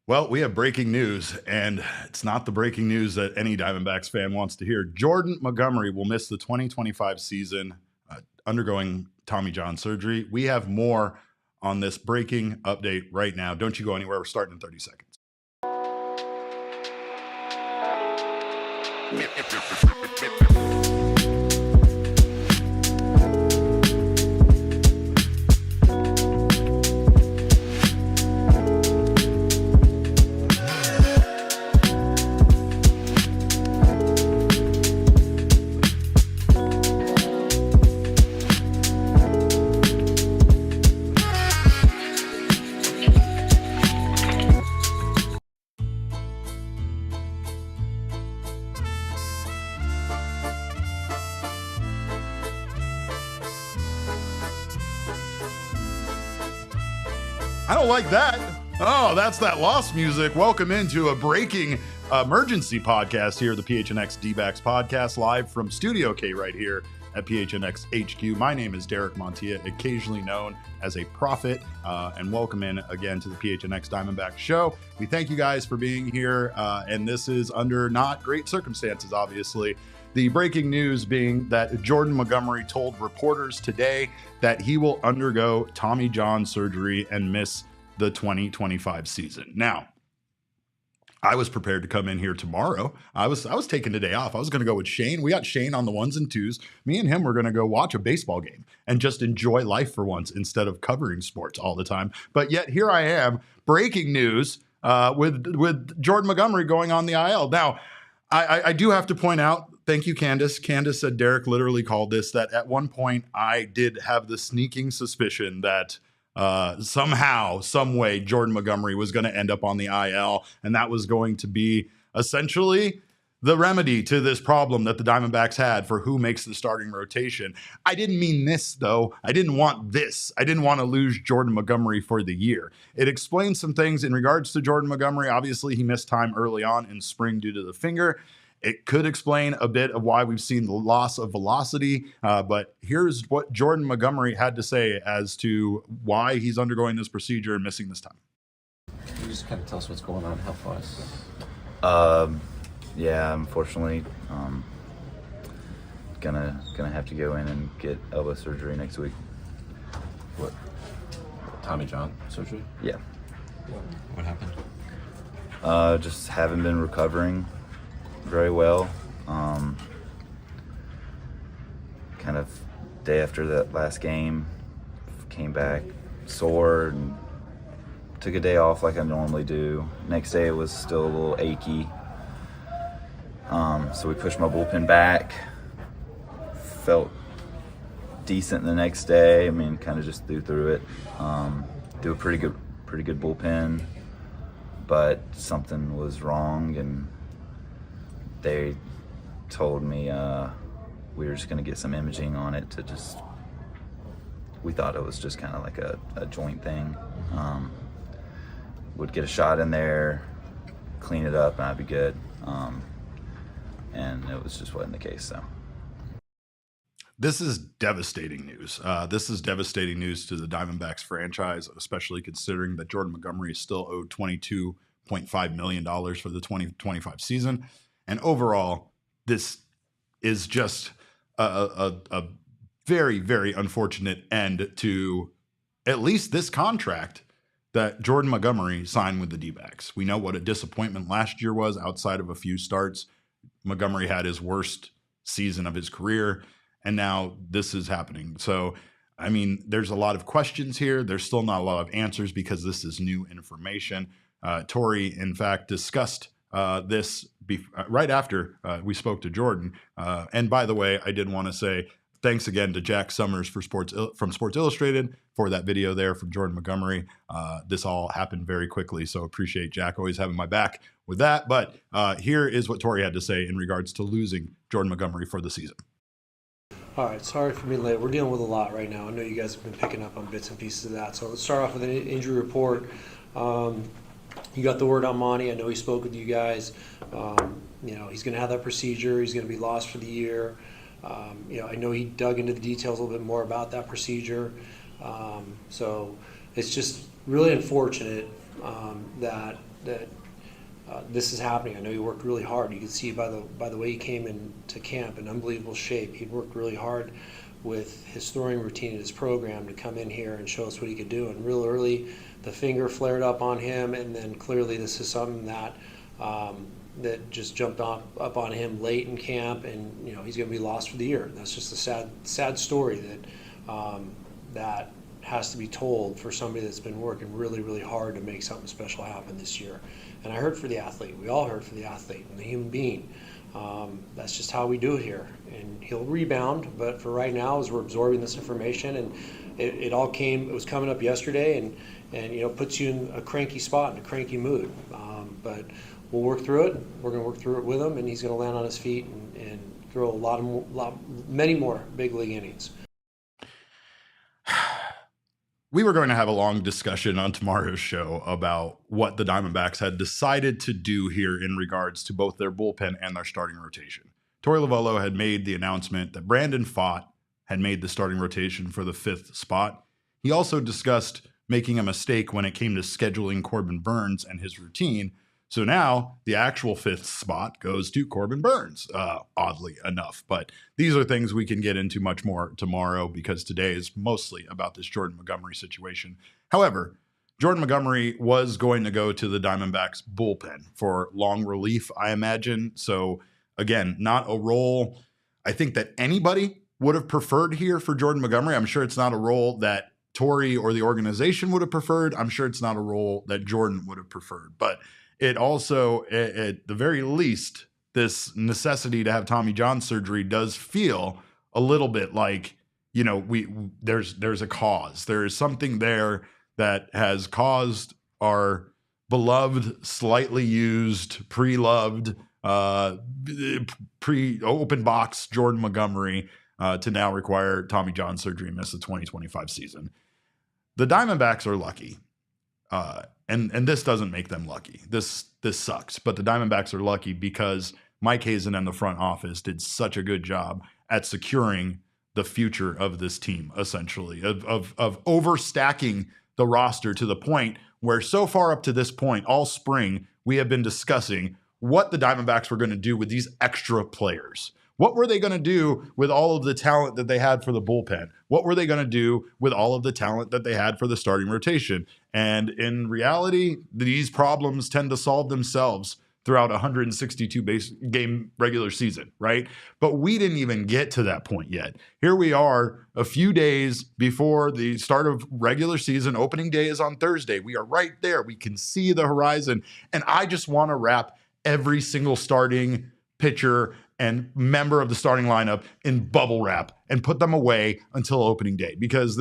Well, we have breaking news, and it's not the breaking news that any Diamondbacks fan wants to hear. Jordan Montgomery will miss the 2025 season, undergoing Tommy John surgery. We have more on this breaking update right now. Don't you go anywhere. We're starting in 30 seconds. I don't like that. Oh, that's that lost music. Welcome into a breaking emergency podcast here, the PHNX Dbacks podcast, live from Studio K right here at PHNX HQ. My name is Derek Montilla, occasionally known as a prophet, and welcome in again to the PHNX Diamondbacks show. We thank you guys for being here, and this is under not great circumstances, obviously. The breaking news being that Jordan Montgomery told reporters today that he will undergo Tommy John surgery and miss the 2025 season. Now, I was prepared to come in here tomorrow. I was taking the day off. I was going to go with Shane. We got Shane on the ones and twos. Me and him were going to go watch a baseball game and just enjoy life for once instead of covering sports all the time. But yet here I am, breaking news with Jordan Montgomery going on the IL. Now, I do have to point out, thank you, Candace. Candace said Derek literally called this, that at one point I did have the sneaking suspicion that somehow, some way, Jordan Montgomery was going to end up on the IL, and that was going to be essentially the remedy to this problem that the Diamondbacks had for who makes the starting rotation. I didn't mean this, though. I didn't want this. I didn't want to lose Jordan Montgomery for the year. It explains some things in regards to Jordan Montgomery. Obviously, he missed time early on in spring due to the finger. It could explain a bit of why we've seen the loss of velocity, but here's what Jordan Montgomery had to say as to why he's undergoing this procedure and missing this time. Can you just kind of tell us what's going on health-wise? Yeah, unfortunately, gonna have to go in and get elbow surgery next week. What? Tommy John surgery? Yeah. What happened? Just haven't been recovering very well. Kind of day after that last game, came back sore and took a day off like I normally do. Next day it was still a little achy. So we pushed my bullpen back. Felt decent the next day. I mean, kind of just threw it. Do a pretty good bullpen, but something was wrong, and they told me we were just going to get some imaging on it to just. We thought it was just kind of like a joint thing. Would get a shot in there, clean it up, and I'd be good. And it was just wasn't the case. So this is devastating news. This is devastating news to the Diamondbacks franchise, especially considering that Jordan Montgomery is still owed $22.5 million for the 2025 season. And overall, this is just a very, very unfortunate end to at least this contract that Jordan Montgomery signed with the Dbacks. We know what a disappointment last year was outside of a few starts. Montgomery had his worst season of his career, and now this is happening. So, I mean, there's a lot of questions here. There's still not a lot of answers because this is new information. Torey, in fact, discussed this right after we spoke to Jordan. And by the way, I did want to say thanks again to Jack Summers from Sports Illustrated for that video there from Jordan Montgomery. This all happened very quickly, so appreciate Jack always having my back with that. But here is what Torey had to say in regards to losing Jordan Montgomery for the season. All right, sorry for being late. We're dealing with a lot right now. I know you guys have been picking up on bits and pieces of that. So let's start off with an injury report. You got the word on Monty. I know he spoke with you guys. He's going to have that procedure. He's going to be lost for the year. I know he dug into the details a little bit more about that procedure. So it's just really unfortunate that this is happening. I know he worked really hard. You can see by the way he came into camp in unbelievable shape. He worked really hard with his throwing routine and his program to come in here and show us what he could do. And real early, the finger flared up on him, and then clearly this is something that that just jumped up on him late in camp, and he's going to be lost for the year. That's just a sad story that has to be told for somebody that's been working really, really hard to make something special happen this year. And I heard for the athlete. We all heard for the athlete and the human being. That's just how we do it here. And he'll rebound, but for right now, as we're absorbing this information, and it was coming up yesterday, and puts you in a cranky spot, in a cranky mood. But we'll work through it. We're going to work through it with him, and he's going to land on his feet and throw many more big league innings. We were going to have a long discussion on tomorrow's show about what the Diamondbacks had decided to do here in regards to both their bullpen and their starting rotation. Torey Lovullo had made the announcement that Brandon Pfaadt had made the starting rotation for the 5th spot. He also discussed making a mistake when it came to scheduling Corbin Burnes and his routine. So now the actual 5th spot goes to Corbin Burnes, oddly enough. But these are things we can get into much more tomorrow, because today is mostly about this Jordan Montgomery situation. However, Jordan Montgomery was going to go to the Diamondbacks bullpen for long relief, I imagine. So again, not a role I think that anybody would have preferred here for Jordan Montgomery. I'm sure it's not a role that Torey or the organization would have preferred. I'm sure it's not a role that Jordan would have preferred. But it also, at the very least, this necessity to have Tommy John surgery does feel a little bit like, there's a cause. There is something there that has caused our beloved, slightly used, pre-loved, pre-open box Jordan Montgomery to now require Tommy John surgery and miss the 2025 season. The Diamondbacks are lucky. And this doesn't make them lucky. This sucks. But the Diamondbacks are lucky because Mike Hazen and the front office did such a good job at securing the future of this team, essentially, of overstacking the roster to the point where so far up to this point, all spring, we have been discussing what the Diamondbacks were going to do with these extra players. What were they going to do with all of the talent that they had for the bullpen? What were they going to do with all of the talent that they had for the starting rotation? And in reality, these problems tend to solve themselves throughout a 162 game regular season, right? But we didn't even get to that point yet. Here we are a few days before the start of regular season. Opening day is on Thursday. We are right there. We can see the horizon. And I just want to wrap every single starting pitcher and member of the starting lineup in bubble wrap and put them away until opening day, because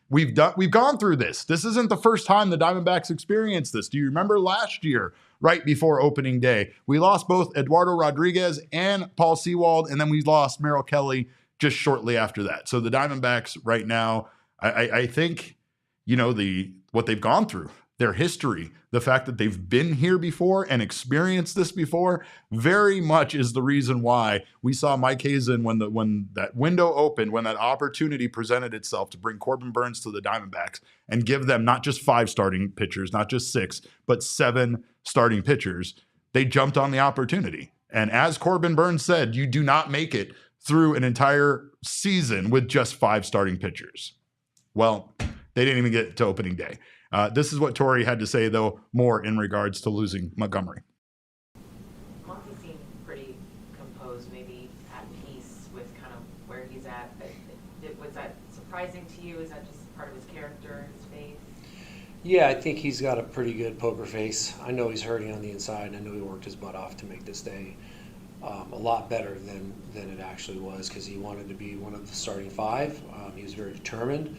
we've gone through this. This isn't the first time the Diamondbacks experienced this. Do you remember last year, right before opening day, we lost both Eduardo Rodriguez and Paul Sewald, and then we lost Merrill Kelly just shortly after that. So the Diamondbacks right now, I think, what they've gone through, their history, the fact that they've been here before and experienced this before, very much is the reason why we saw Mike Hazen when that window opened, when that opportunity presented itself to bring Corbin Burnes to the Diamondbacks and give them not just 5 starting pitchers, not just 6, but 7 starting pitchers. They jumped on the opportunity. And as Corbin Burnes said, you do not make it through an entire season with just 5 starting pitchers. Well, they didn't even get to opening day. This is what Torey had to say, though, more in regards to losing Montgomery. Monty seemed pretty composed, maybe at peace with kind of where he's at. Was that surprising to you? Is that just part of his character, his faith? Yeah, I think he's got a pretty good poker face. I know he's hurting on the inside, and I know he worked his butt off to make this day a lot better than it actually was, because he wanted to be one of the starting 5. He was very determined.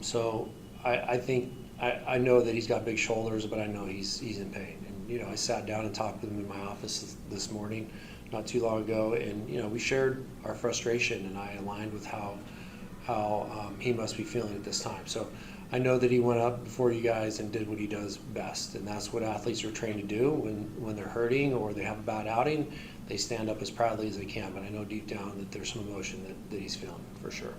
So I think I know that he's got big shoulders, but I know he's in pain. And I sat down and talked with him in my office this morning, not too long ago, and we shared our frustration, and I aligned with how he must be feeling at this time. So I know that he went up before you guys and did what he does best, and that's what athletes are trained to do when they're hurting or they have a bad outing. They stand up as proudly as they can, but I know deep down that there's some emotion that he's feeling for sure.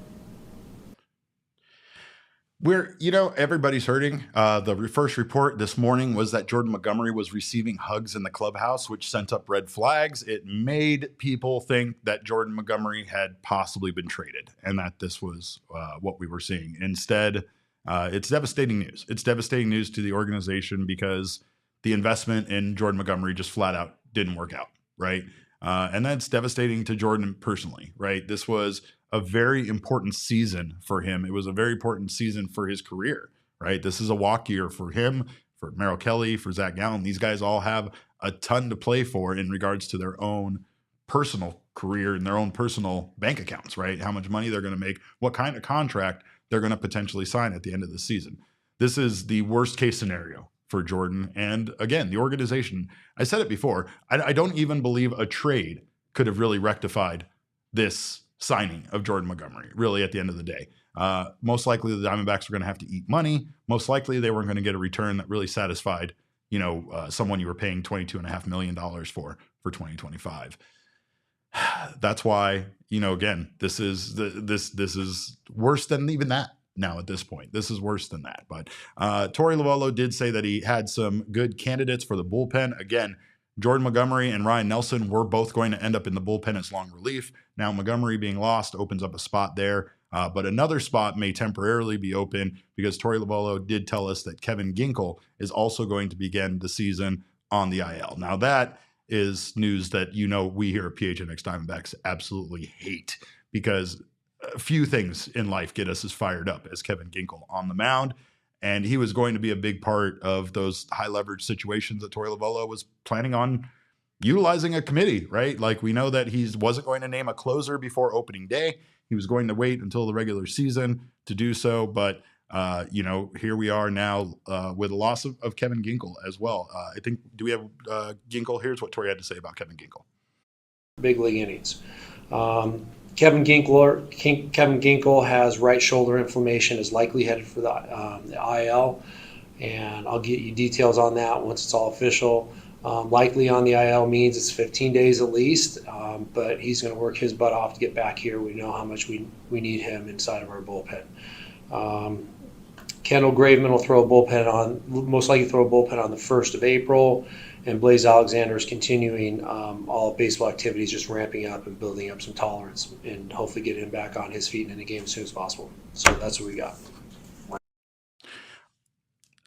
Everybody's hurting. The first report this morning was that Jordan Montgomery was receiving hugs in the clubhouse, which sent up red flags. It made people think that Jordan Montgomery had possibly been traded and that this was what we were seeing. Instead, it's devastating news. It's devastating news to the organization because the investment in Jordan Montgomery just flat out didn't work out, right? And that's devastating to Jordan personally, right? This was a very important season for him. It was a very important season for his career, right? This is a walk year for him, for Merrill Kelly, for Zach Gallen. These guys all have a ton to play for in regards to their own personal career and their own personal bank accounts, right? How much money they're going to make, what kind of contract they're going to potentially sign at the end of the season. This is the worst case scenario for Jordan. And again, the organization, I said it before, I don't even believe a trade could have really rectified this signing of Jordan Montgomery, really, at the end of the day. Most likely the Diamondbacks were going to have to eat money. Most likely they weren't going to get a return that really satisfied, someone you were paying $22.5 million for 2025. That's why, again, this is worse than even that now at this point. This is worse than that. But Torey Lovullo did say that he had some good candidates for the bullpen. Again, Jordan Montgomery and Ryan Nelson were both going to end up in the bullpen as long relief. Now Montgomery being lost opens up a spot there, but another spot may temporarily be open because Torey Lovullo did tell us that Kevin Ginkel is also going to begin the season on the IL. Now that is news that we here at PHNX Diamondbacks absolutely hate because a few things in life get us as fired up as Kevin Ginkel on the mound. And he was going to be a big part of those high leverage situations that Torey Lovullo was planning on utilizing a committee, right? Like we know that he wasn't going to name a closer before opening day. He was going to wait until the regular season to do so. But, here we are now with the loss of Kevin Ginkel as well. I think, do we have Ginkel? Here's what Torey had to say about Kevin Ginkel. Big league innings. Kevin Ginkel has right shoulder inflammation, is likely headed for the IL, and I'll get you details on that once it's all official. Likely on the IL means it's 15 days at least, but he's going to work his butt off to get back here. We know how much we need him inside of our bullpen. Kendall Graveman will most likely throw a bullpen on the 1st of April. And Blaze Alexander is continuing all baseball activities, just ramping up and building up some tolerance and hopefully get him back on his feet and in the game as soon as possible. So that's what we got.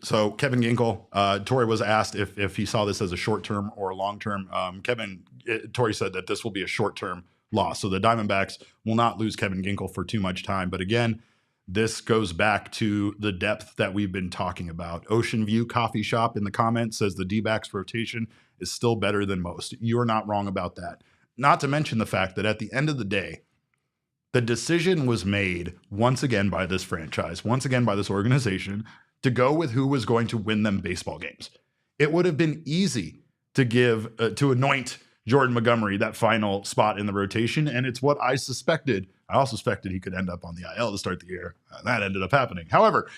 So Kevin Ginkel, Torey was asked if he saw this as a short-term or a long-term. Torey said that this will be a short-term loss. So the Diamondbacks will not lose Kevin Ginkel for too much time. But again, this goes back to the depth that we've been talking about. Ocean View Coffee Shop in the comments says the Dbacks rotation is still better than most. You're not wrong about that. Not to mention the fact that at the end of the day, the decision was made once again by this franchise, once again by this organization, to go with who was going to win them baseball games. It would have been easy to anoint Jordan Montgomery that final spot in the rotation, and it's what I suspected. I also suspected he could end up on the IL to start the year. That ended up happening. However,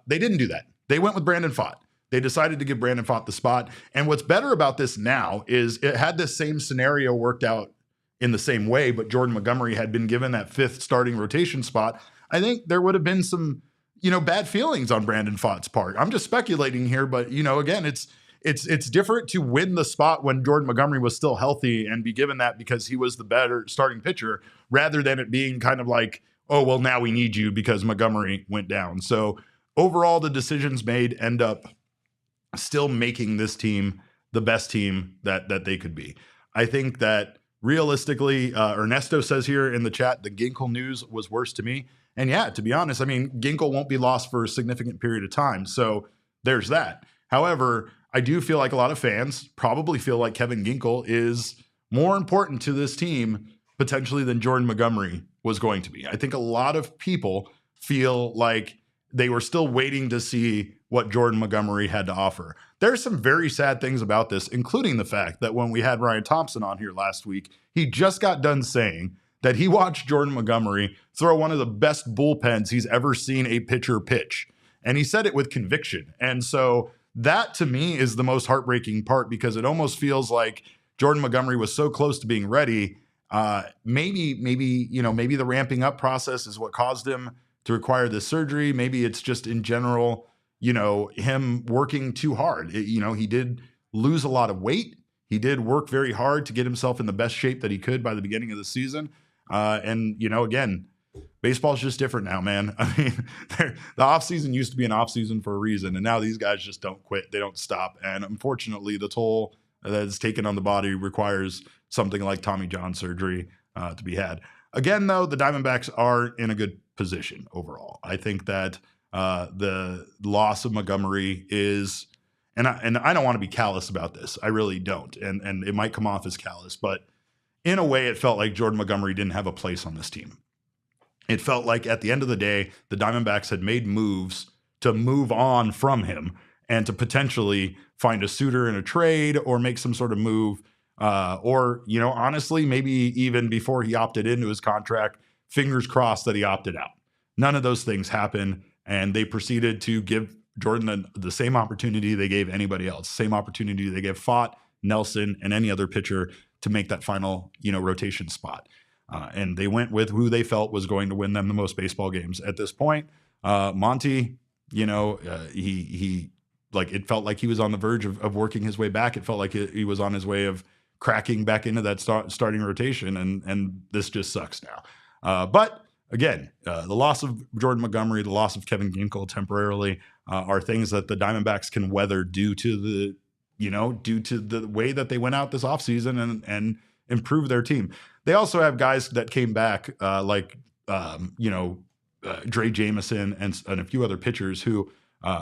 they didn't do that. They went with Brandon Pfaadt. They decided to give Brandon Pfaadt the spot. And what's better about this now is it had this same scenario worked out in the same way, but Jordan Montgomery had been given that 5th starting rotation spot. I think there would have been some, bad feelings on Brandon Pfaadt's part. I'm just speculating here, but again, it's different to win the spot when Jordan Montgomery was still healthy and be given that because he was the better starting pitcher rather than it being kind of like, oh, well, now we need you because Montgomery went down. So overall, the decisions made end up still making this team the best team that they could be. I think that realistically, Ernesto says here in the chat, the Ginkel news was worse to me. And yeah, to be honest, Ginkel won't be lost for a significant period of time. So there's that. However, I do feel like a lot of fans probably feel like Kevin Ginkel is more important to this team potentially than Jordan Montgomery was going to be. I think a lot of people feel like they were still waiting to see what Jordan Montgomery had to offer. There's some very sad things about this, including the fact that when we had Ryan Thompson on here last week, he just got done saying that he watched Jordan Montgomery throw one of the best bullpens he's ever seen a pitcher pitch. And he said it with conviction. And so that to me is the most heartbreaking part because it almost feels like Jordan Montgomery was so close to being ready. Maybe the ramping up process is what caused him to require this surgery. Maybe it's just in general, him working too hard. He did lose a lot of weight. He did work very hard to get himself in the best shape that he could by the beginning of the season. Again, baseball's just different now, man. I mean, the offseason used to be an offseason for a reason, and now these guys just don't quit. They don't stop. And unfortunately, the toll that is taken on the body requires something like Tommy John surgery to be had. Again, though, the Diamondbacks are in a good position overall. I think that the loss of Montgomery is, and I don't want to be callous about this. I really don't. And it might come off as callous, but in a way, it felt like Jordan Montgomery didn't have a place on this team. It felt like at the end of the day, the Diamondbacks had made moves to move on from him and to potentially find a suitor in a trade or make some sort of move. Honestly, maybe even before he opted into his contract, fingers crossed that he opted out. None of those things happened, and they proceeded to give Jordan the same opportunity they gave anybody else, same opportunity they gave Fott, Nelson, and any other pitcher to make that final, rotation spot. And they went with who they felt was going to win them the most baseball games at this point. Monty, he it felt like he was on the verge of working his way back. It felt like he was on his way of cracking back into that starting rotation, and this just sucks now. But again, the loss of Jordan Montgomery, the loss of Kevin Ginkel temporarily are things that the Diamondbacks can weather due to the way that they went out this offseason and improve their team. They also have guys that came back Dre Jameson and a few other pitchers who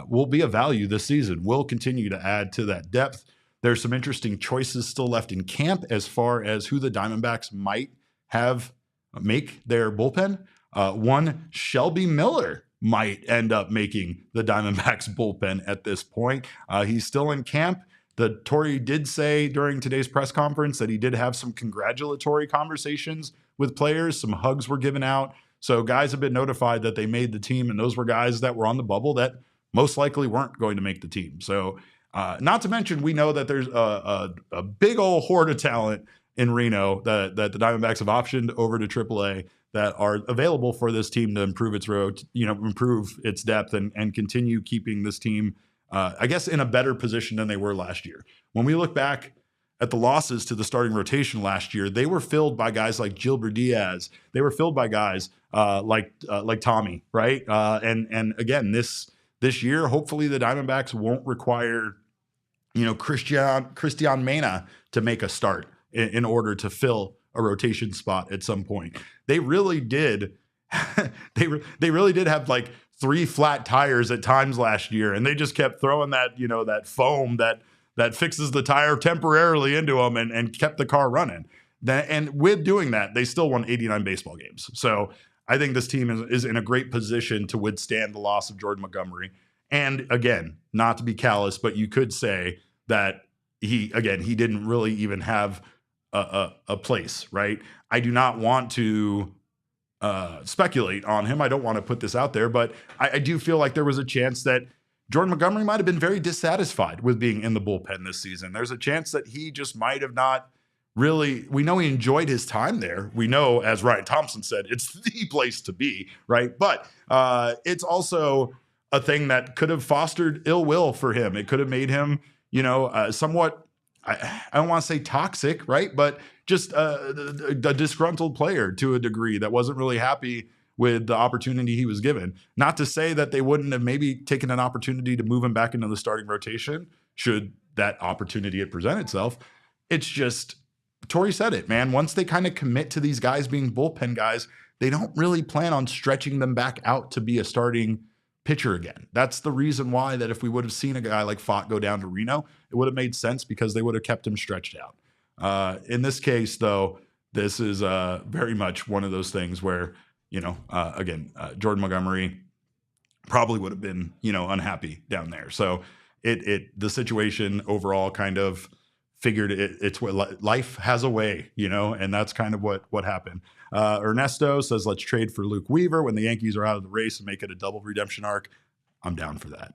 will be of value this season, will continue to add to that depth. There's some interesting choices still left in camp as far as who the Diamondbacks might have make their bullpen. One, Shelby Miller might end up making the Diamondbacks bullpen at this point. He's still in camp. The Torey did say during today's press conference that he did have some congratulatory conversations with players. Some hugs were given out. So guys have been notified that they made the team, and those were guys that were on the bubble that most likely weren't going to make the team. So not to mention, we know that there's a big old horde of talent in Reno that the Diamondbacks have optioned over to AAA that are available for this team to improve its improve its depth and continue keeping this team in a better position than they were last year. When we look back at the losses to the starting rotation last year, they were filled by guys like Gilbert Diaz. They were filled by guys like Tommy, right? And again, this year, hopefully the Diamondbacks won't require Christian Mena to make a start in order to fill a rotation spot at some point. They really did. they really did have like 3 flat tires at times last year, and they just kept throwing that, that foam that fixes the tire temporarily into them and kept the car running. And with doing that, they still won 89 baseball games. So I think this team is in a great position to withstand the loss of Jordan Montgomery. And again, not to be callous, but you could say that he didn't really even have a place, right? I do not want to speculate on him. I don't want to put this out there, but I do feel like there was a chance that Jordan Montgomery might have been very dissatisfied with being in the bullpen this season. There's a chance that he just might have not really, we know he enjoyed his time there. We know, as Ryan Thompson said, it's the place to be, right? But it's also a thing that could have fostered ill will for him. It could have made him, somewhat, I don't want to say toxic, right? But just a disgruntled player to a degree that wasn't really happy with the opportunity he was given. Not to say that they wouldn't have maybe taken an opportunity to move him back into the starting rotation should that opportunity had present itself. It's just, Torey said it, man. Once they kind of commit to these guys being bullpen guys, they don't really plan on stretching them back out to be a starting pitcher again. That's the reason why that if we would have seen a guy like Fott go down to Reno, it would have made sense because they would have kept him stretched out. In this case, though, this is very much one of those things where, Jordan Montgomery probably would have been, unhappy down there. So the situation overall kind of figured it's what life has a way, and that's kind of what happened. Ernesto says, let's trade for Luke Weaver when the Yankees are out of the race and make it a double redemption arc. I'm down for that.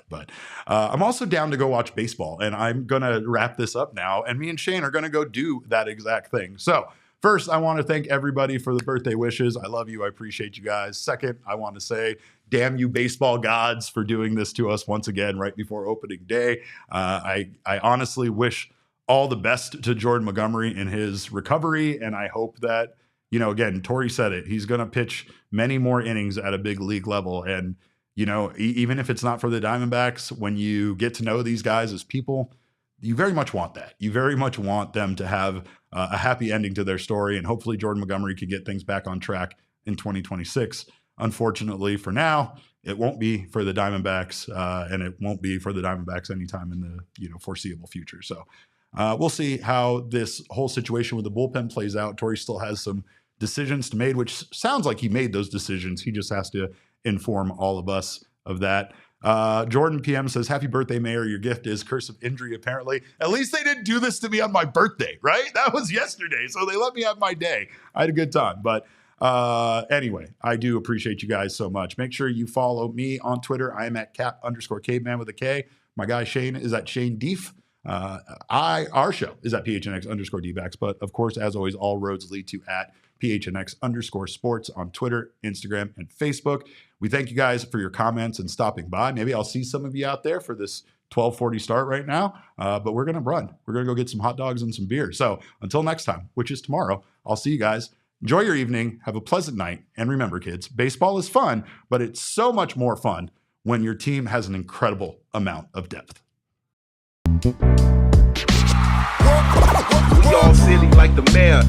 But I'm also down to go watch baseball, and I'm going to wrap this up now. And me and Shane are going to go do that exact thing. So first, I want to thank everybody for the birthday wishes. I love you. I appreciate you guys. Second, I want to say, damn you baseball gods for doing this to us once again right before opening day. I honestly wish all the best to Jordan Montgomery in his recovery, and I hope that, again, Torey said it, he's going to pitch many more innings at a big league level. And, even if it's not for the Diamondbacks, when you get to know these guys as people, you very much want that. You very much want them to have a happy ending to their story, and hopefully Jordan Montgomery can get things back on track in 2026. Unfortunately, for now, it won't be for the Diamondbacks, and it won't be for the Diamondbacks anytime in the foreseeable future. So we'll see how this whole situation with the bullpen plays out. Torey still has some decisions to make, which sounds like he made those decisions. He just has to inform all of us of that. Jordan PM says, happy birthday, Mayor. Your gift is curse of injury, apparently. At least they didn't do this to me on my birthday, right? That was yesterday, so they let me have my day. I had a good time. But anyway, I do appreciate you guys so much. Make sure you follow me on Twitter. I am at @cap_caveman with a K. My guy Shane is at Shane Deef. Our show is at PHNX_Dbacks. But of course, as always, all roads lead to at PHNX_sports on Twitter, Instagram, and Facebook. We thank you guys for your comments and stopping by. Maybe I'll see some of you out there for this 12:40 start right now, but we're going to run. We're going to go get some hot dogs and some beer. So until next time, which is tomorrow, I'll see you guys. Enjoy your evening. Have a pleasant night. And remember, kids, baseball is fun, but it's so much more fun when your team has an incredible amount of depth. We all silly like the mayor.